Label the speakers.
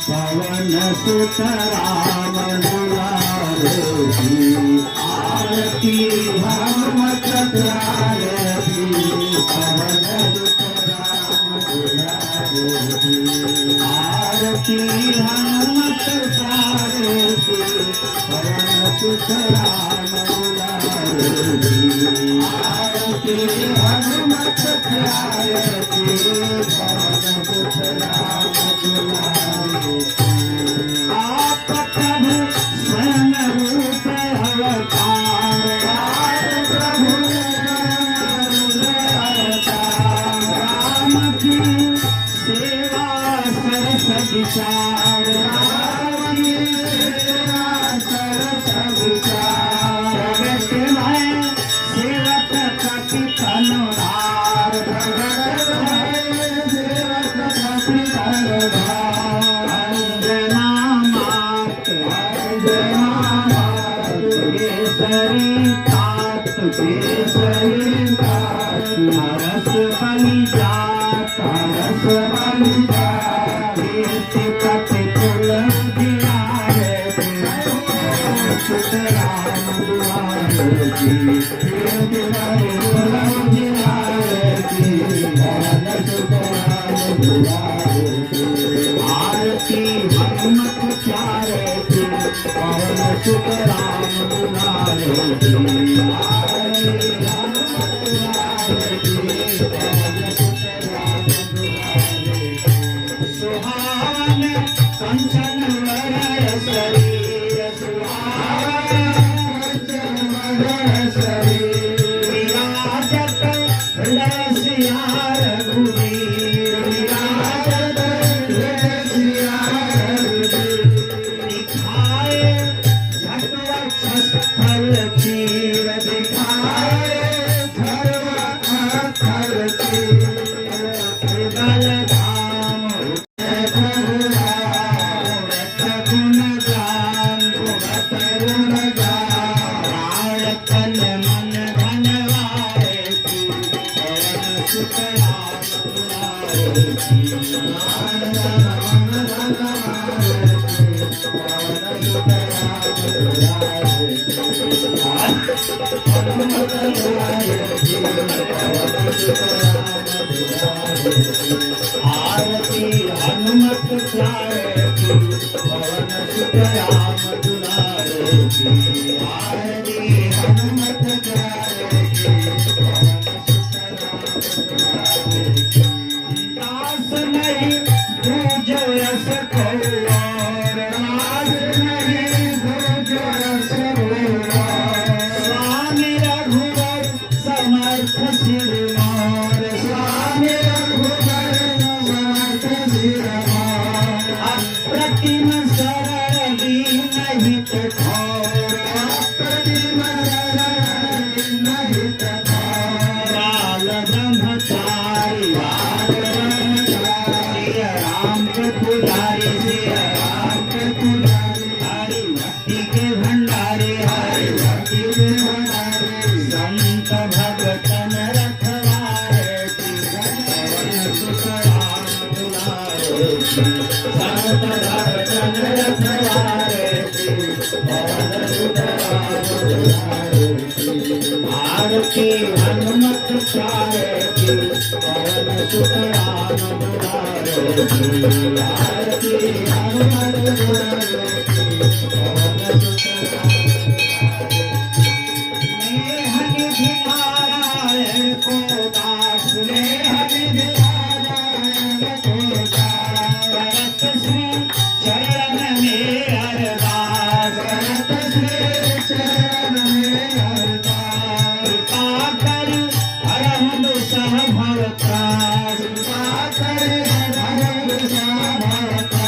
Speaker 1: पवन सुत राम दुलारे की आरती हनुमत प्यारे की पवन सुत राम दुलारे की आरती हनुमत प्यारे की पवन सुत राम दुलारे की आरती हनुमत प्यारे की पवन सुत राम दुलारे आप प्रभु स्वयं रूप अवतार प्रभु राम की सेवा सरस विचार राम की सेवा सरस विचार जगत में सेवक कपि अनुरार जगत में सेवक कपि अनुरार हरस बलि जात हरस बलि जात कपि कुल जियारे सुत राम दुआरे की कुल जियारे की सुत राम दुआरे की आरती हनुमत प्यारे की पवन सुत राम दुआरे की आरती सुहावन कंचन वरण शरीर सुहावन कंचन वरण शरीर विराजत हृदय सिया रघुवीर विराजत हृदय सिया रघुवीर दिखाए झटवक्ष स्थल चीर दिखाए धर्म चीर आरती हनुमत प्यारे की पवन सुत राम दुलारे की आरती हनुमत प्यारे की पवन सुत राम दुलारे की दास नहीं दूजो रस कौर दास नहीं दूजो रस कौर स्वामी रघुवर समर्थ सिरमौर स्वामी रघुवर समर्थ सिरमौर अप्रतिम सरल दीन हित ठौर अप्रतिम सरल दीन हित ठौर बाल ब्रह्मचारी राम के पुजारी राम के पुजारी हरि भक्ति के भंडारी हरि भक्ति के भंडारी संत भगतन रखवारे पवन सुत राम दुलारे संत भगतन रखवारे पवन सुत राम दुलारे आरती हनुमत प्यारे की पवन सुत राम दुलारे आरती हनुमत प्यारे की पवन सुत नेह निधि नारायण को दास नेह निधि नारायण को दास भरत श्री चरण में अरदास भरत श्री चरण में अरदास कृपा कर हरम दुसह भवता कृपा कर हरम दुसह भवता